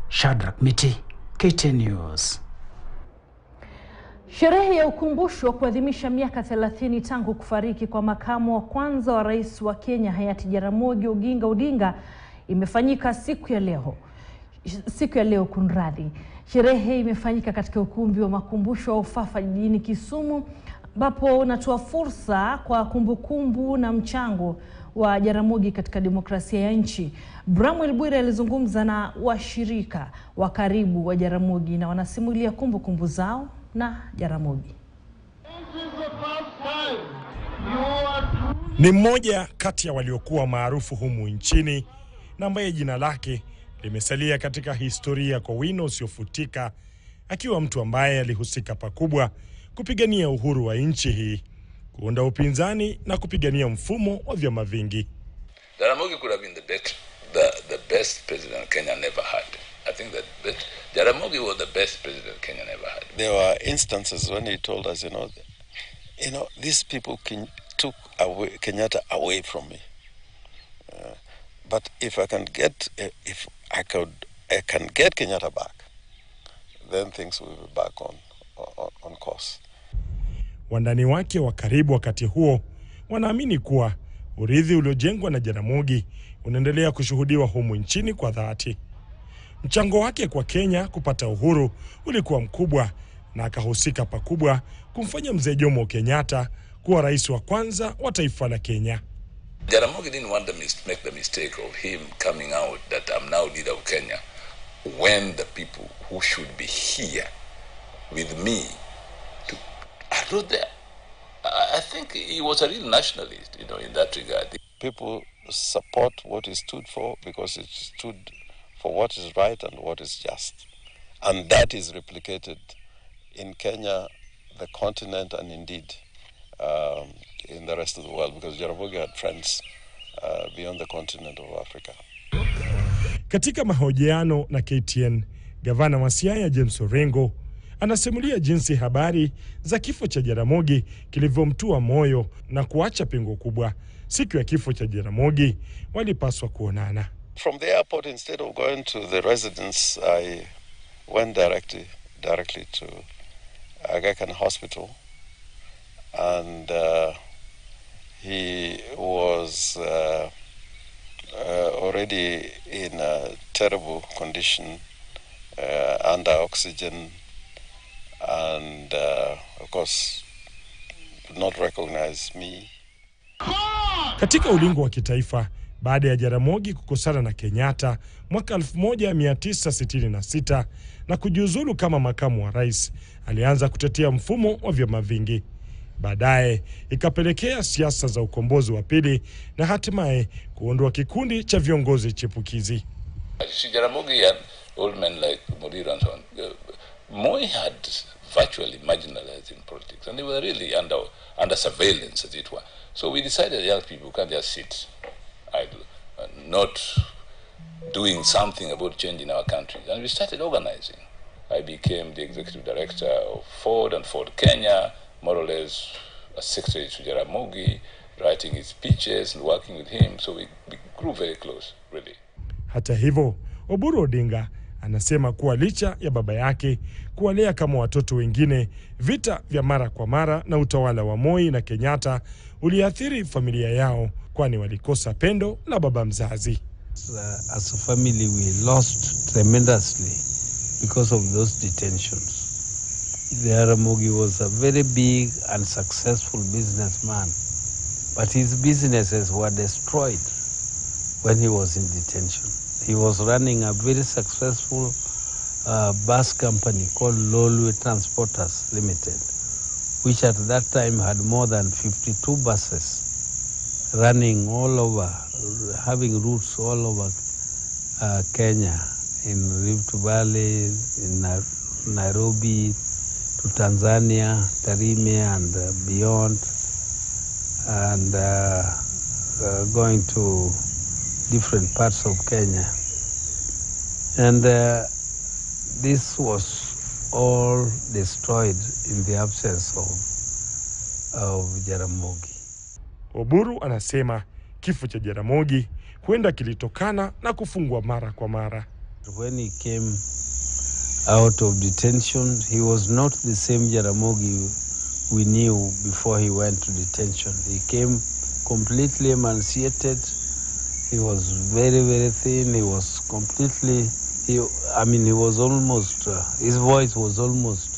Shadrack Miti, KTN News. Sherehe ya ukumbusho kuadhimisha miaka 30 tangu kufariki kwa makamu wa kwanza wa rais wa Kenya Hayati Jaramogi Oginga Odinga imefanyika siku ya leo kunradhi. Sherehe imefanyika katika ukumbi wa makumbusho wa Ufafa jijini Kisumu, ambapo unatoa fursa kwa kumbukumbu na mchango wa Jaramogi katika demokrasia ya nchi. Bramwell Bwire alizungumza na washirika wa karibu wa Jaramogi na wanasimulia kumbukumbu zao na Jaramogi. Ni mmoja kati ya waliokuwa maarufu humu nchini na ambaye jina lake limesalia katika historia kwa wino usiofutika, akiwa mtu ambaye alihusika pakubwa kupigania uhuru wa nchi hii, kuunda upinzani na kupigania mfumo wa vyama vingi. Jaramogi could have been the best president Kenya never had. I think that Jaramogi was the best president Kenya never had. There were instances when he told us, these people took Kenyatta away from me. But if I can get Kenyatta back, then things will be back on course. Wandani wake wa karibu wakati huo wanaamini kuwa urithi uliojengwa na Jaramogi unaendelea kushuhudiwa humu nchini kwa dhati. Mchango wake kwa Kenya kupata uhuru ulikuwa mkubwa na akahusika pakubwa kumfanya mzee Jomo Kenyatta kuwa rais wa kwanza wa taifa la Kenya. Jaramogi didn't want to make the mistake of him coming out that I'm now leader of Kenya when the people who should be here with me are not there. I think he was a real nationalist, in that regard. People support what he stood for because it stood for what is right and what is just. And that is replicated in Kenya, the continent, and indeed in the rest of the world, because Jaramogi had friends beyond the continent of Africa. Katika mahojiano na KTN, Gavana wa Siaya James Orengo anasimulia jinsi habari za kifo cha Jaramogi kilivyomtua moyo na kuacha pengo kubwa. Siku ya kifo cha Jaramogi walipaswa kuonana. From the airport, instead of going to the residence, I went directly to Aga Khan Hospital, and he was already in a terrible condition, under oxygen, and of course could not recognize me. Katika ulingo wa kitaifa, baada ya Jaramogi kukosana na Kenyatta mwaka 1966 na kujiuzulu kama makamu wa rais, alianza kutetea mfumo wa vyama vingi. Baadaye ikapelekea siasa za ukombozi wa pili na hatimaye kuondoa kikundi cha viongozi chipukizi. Jaramogi and old men like Murira and so on, Moi had virtually marginalized in politics, and they were really under surveillance, as it were. So we decided young people can't just sit idle, not doing something about changing our country. And we started organizing. I became the executive director of Ford and Ford Kenya, more or less a secretary to Jaramogi, writing his speeches and working with him. So we grew very close, really. Hata hivyo, Oburu Odinga anasema kuwa licha ya baba yake kuwalea kama watoto wengine, vita vya mara kwa mara na utawala wa Moi na Kenyatta uliathiri familia yao, kwani walikosa pendo la baba mzazi. As a family, we lost tremendously because of those detentions. Jaramogi was a very big and successful businessman, but his businesses were destroyed when he was in detention. He was running a very successful bus company called Lolwe Transporters Limited, which at that time had more than 52 buses running all over, having routes all over Kenya, in Rift Valley, in Nairobi, to Tanzania, Tarime and beyond, and going to different parts of Kenya. And this was all destroyed in the absence of Jaramogi. Oburu anasema kifo cha Jaramogi huenda kilitokana na kufungwa mara kwa mara. When he came out of detention, he was not the same Jaramogi we knew before he went to detention. He came completely emaciated. He was very, very thin. He was completely, he was almost, his voice was almost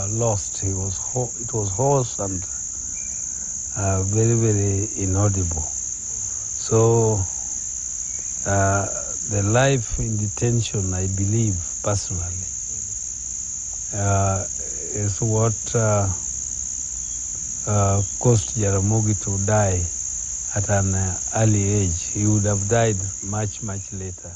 lost. It was hoarse and very, very inaudible. So the life in detention, I believe, personally, is what caused Jaramogi to die at an early age. He would have died much, much later.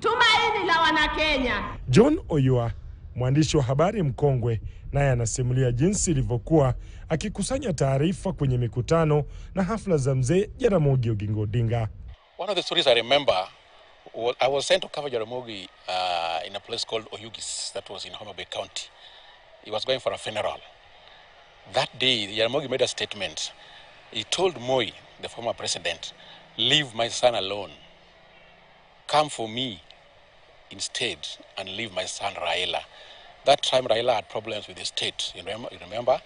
Tumaini la Wanakenya. John Oyua, mwandishi wa habari mkongwe, naye anasimulia jinsi ilivyokuwa akikusanya taarifa kwenye mikutano na hafla za mzee Jaramogi Oginga Odinga. One of the stories I remember, I was sent to cover Jaramogi in a place called Oyugis, that was in Homa Bay County. He was going for a funeral. That day, Jaramogi made a statement. He told Moi, the former president, leave my son alone. Come for me instead and leave my son Raila. That time Raila had problems with the state, you remember?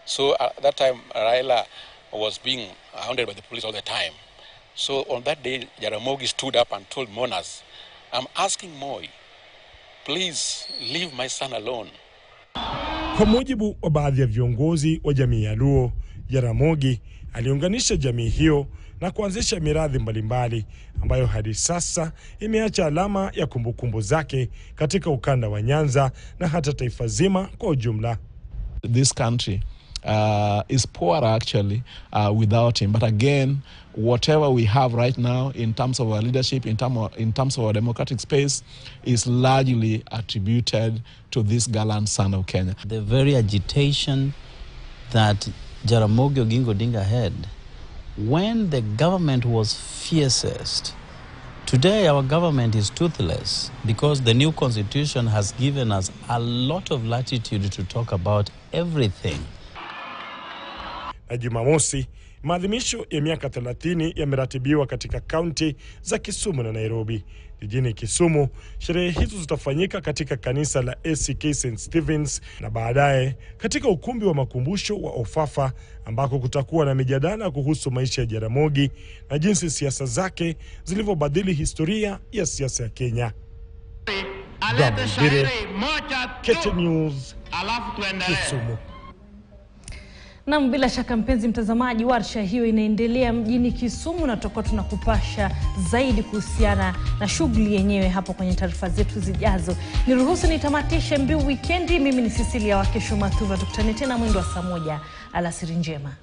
So at that time Raila was being hounded by the police all the time. So on that day, Jaramogi stood up and told mourners, I'm asking Moi, please leave my son alone. Kwa mujibu wa baadhi ya viongozi wa jamii ya Luo, Jaramogi aliunganisha jamii hiyo na kuanzisha miradi mbalimbali ambayo hadi sasa imeacha alama ya kumbukumbu zake katika ukanda wa Nyanza na hata taifa zima kwa ujumla. This country is poor actually without him. But again, whatever we have right now in terms of our leadership, in terms of our democratic space, is largely attributed to this gallant son of Kenya. The very agitation that Jaramogi Oginga Odinga had when the government was fiercest. Today our government is toothless because the new constitution has given us a lot of latitude to talk about everything. Na Jumamosi, maadhimisho ya miaka 30 yameratibiwa katika kaunti za Kisumu na Nairobi. Jijini Kisumu, sherehe hizo zitafanyika katika kanisa la ACK St. Stephen's na baadaye katika ukumbi wa makumbusho wa Ofafa, ambako kutakuwa na mijadala kuhusu maisha ya Jaramogi na jinsi siasa zake zilivyobadili historia ya siasa ya Kenya. KTN News, Kisumu. Na bila shaka mpenzi mtazamaji, warsha hiyo inaendelea mjini Kisumu na tutakuwa tunakupasha zaidi kuhusiana na shughuli yenyewe hapo kwenye taarifa zetu zijazo. Niruhusu nitamatishe mbiu weekendi. Mimi ni Cecilia wa Kesho Mathuva. Tukutane tena mwendo wa saa 1. Alasiri njema.